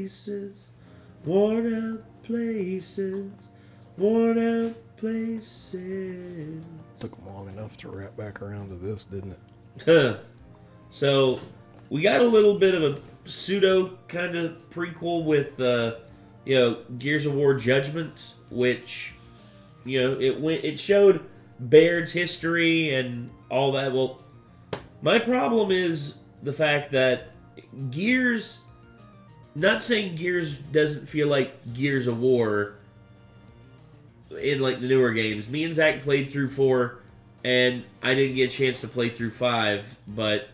places, worn out places, worn out places. Took them long enough to wrap back around to this, didn't it? So, we got a little bit of a pseudo kind of prequel with, Gears of War Judgment, which, it showed Baird's history and all that. Well, my problem is the fact that Gears, not saying Gears doesn't feel like Gears of War in like the newer games. Me and Zach played through 4, and I didn't get a chance to play through 5, but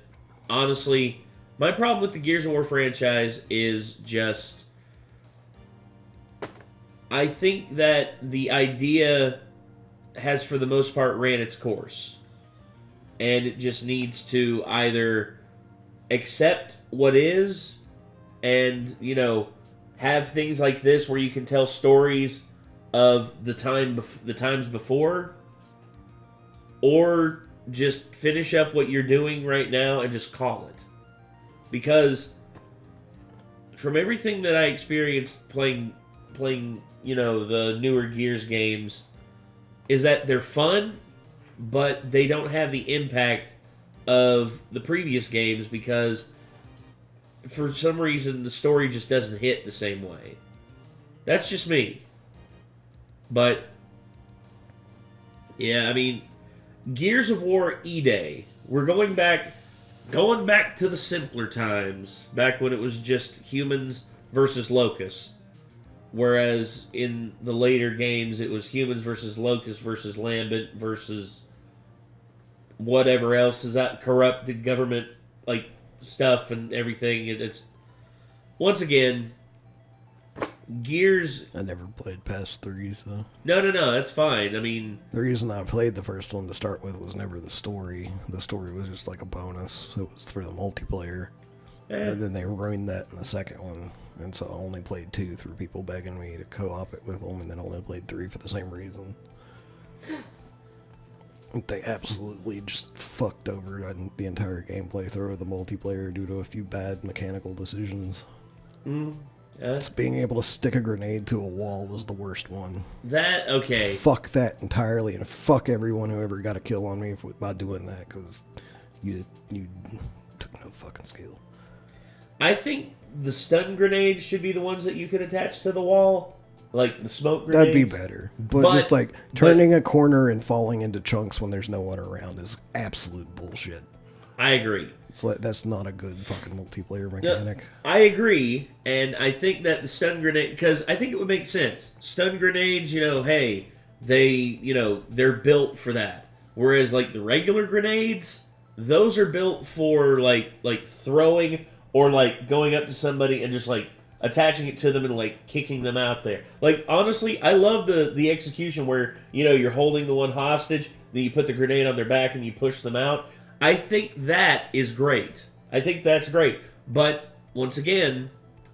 honestly, my problem with the Gears of War franchise is just, I think that the idea has, for the most part, ran its course. And it just needs to either accept what is and, have things like this where you can tell stories of the times before, or just finish up what you're doing right now and just call it. Because from everything that I experienced playing, the newer Gears games, is that they're fun, but they don't have the impact of the previous games because for some reason the story just doesn't hit the same way. That's just me. But yeah, I mean, Gears of War E-Day. We're going back to the simpler times, back when it was just humans versus locusts. Whereas in the later games, it was humans versus locusts versus Lambent versus whatever else is that corrupted government stuff and everything. It's once again, Gears. I never played past 3s though. No, that's fine. I mean, the reason I played the first one to start with was never the story. The story was just like a bonus. It was for the multiplayer. And then they ruined that in the second one. And so I only played 2 through people begging me to co-op it with them, and then only played 3 for the same reason. They absolutely just fucked over the entire gameplay through the multiplayer due to a few bad mechanical decisions. Just being able to stick a grenade to a wall was the worst one. Okay. Fuck that entirely, and fuck everyone who ever got a kill on me by doing that, because you took no fucking skill. I think the stun grenades should be the ones that you could attach to the wall. Like the smoke grenades. That'd be better. But just turning a corner and falling into chunks when there's no one around is absolute bullshit. I agree. That's not a good fucking multiplayer mechanic. No, I agree, and I think that the stun grenade, because I think it would make sense. Stun grenades, hey, they're built for that. Whereas like the regular grenades, those are built for like throwing or like going up to somebody and just like attaching it to them and like kicking them out there. Like honestly, I love the execution where you're holding the one hostage, then you put the grenade on their back and you push them out. I think that is great. I think that's great. But once again,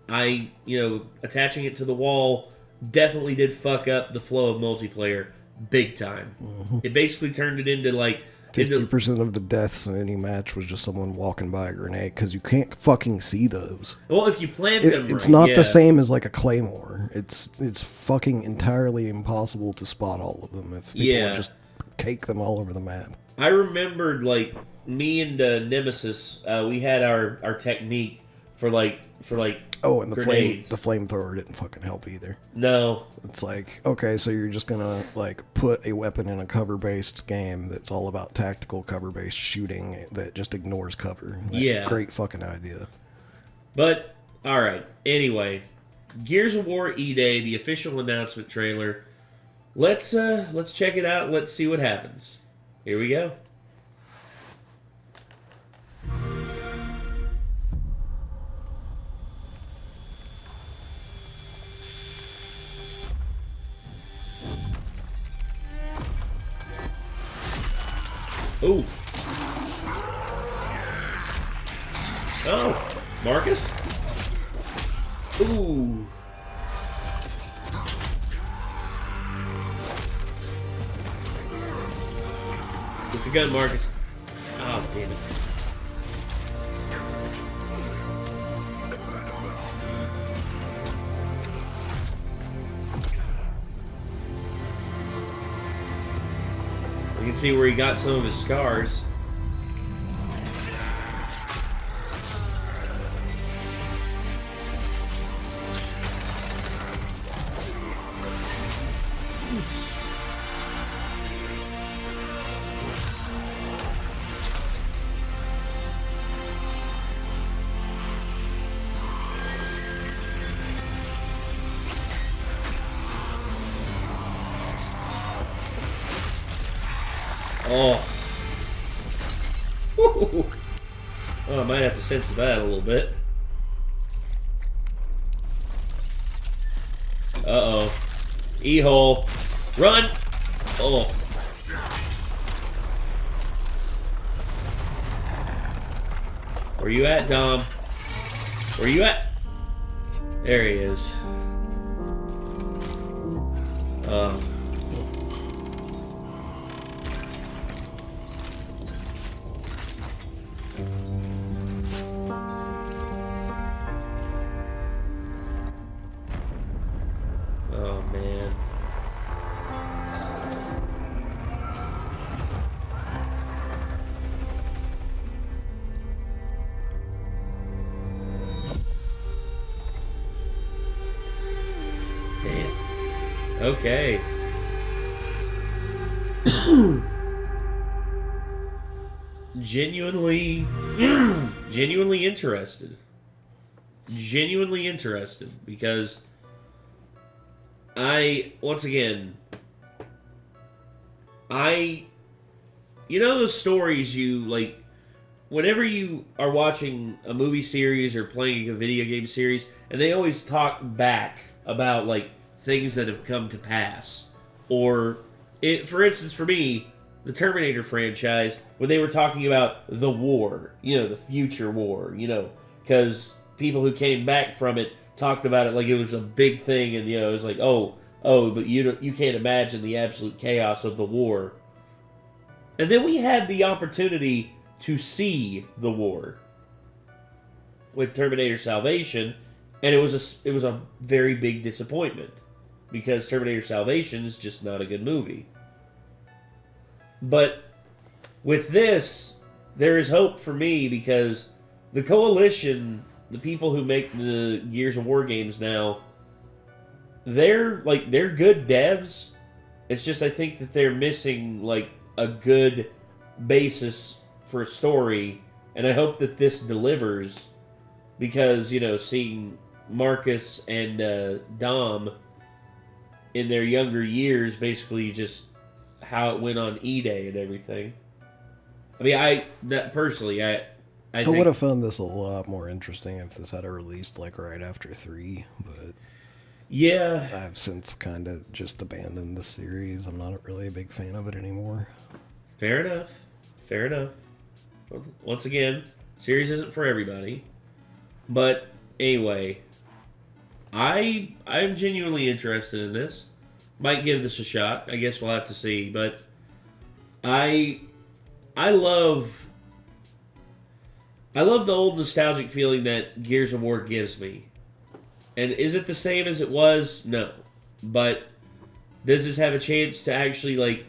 attaching it to the wall definitely did fuck up the flow of multiplayer big time. Mm-hmm. It basically turned it into like 50% of the deaths in any match was just someone walking by a grenade, because you can't fucking see those. Well, if you plant them it's not the same as like a claymore. It's fucking entirely impossible to spot all of them if people just cake them all over the map. I remembered like me and Nemesis, we had our technique for and grenades. the flamethrower didn't fucking help either. No. It's like, okay, so you're just gonna put a weapon in a cover-based game that's all about tactical cover-based shooting that just ignores cover. Great fucking idea. But all right. Anyway, Gears of War E-Day, the official announcement trailer. Let's check it out. Let's see what happens. Here we go. Ooh. Oh, Marcus? Ooh. With the gun, Marcus. Oh, damn it. You can see where he got some of his scars. Oh. Woo. Oh, I might have to censor that a little bit. Uh-oh. E-hole. Run! Oh. Where you at, Dom? Where you at? There he is. Oh, man. Damn. Okay. Genuinely interested. Genuinely interested because once again, you know those stories you, like, whenever you are watching a movie series or playing a video game series, and they always talk back about, like, things that have come to pass. Or, for instance, for me, the Terminator franchise, when they were talking about the war, you know, the future war, you know, because people who came back from it talked about it like it was a big thing, and, you know, it was like, oh, but you can't imagine the absolute chaos of the war. And then we had the opportunity to see the war with Terminator Salvation, and it was a very big disappointment because Terminator Salvation is just not a good movie. But with this, there is hope for me because the Coalition, the people who make the Gears of War games now, they're good devs. It's just I think that they're missing like a good basis for a story, and I hope that this delivers because, you know, seeing Marcus and Dom in their younger years, basically just how it went on E-Day and everything. I mean, I would have found this a lot more interesting if this had a released like right after 3, but yeah, I've since kind of just abandoned the series. I'm not really a big fan of it anymore. Fair enough. Fair enough. Once again, series isn't for everybody. But anyway, I'm genuinely interested in this. Might give this a shot. I guess we'll have to see. But I love the old nostalgic feeling that Gears of War gives me. And is it the same as it was? No. But does this have a chance to actually, like,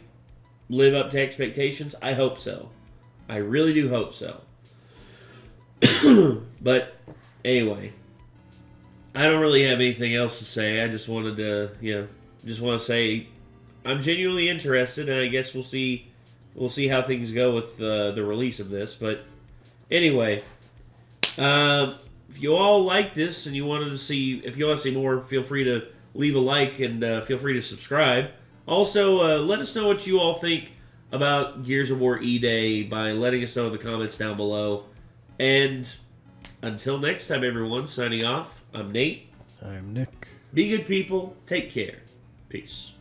live up to expectations? I hope so. I really do hope so. But anyway, I don't really have anything else to say. I just wanted to, just want to say I'm genuinely interested, and I guess we'll see how things go with the release of this. But anyway, if you all like this and if you want to see more, feel free to leave a like and feel free to subscribe. Also, let us know what you all think about Gears of War E-Day by letting us know in the comments down below. And until next time, everyone, signing off, I'm Nate. I'm Nick. Be good people. Take care. Peace.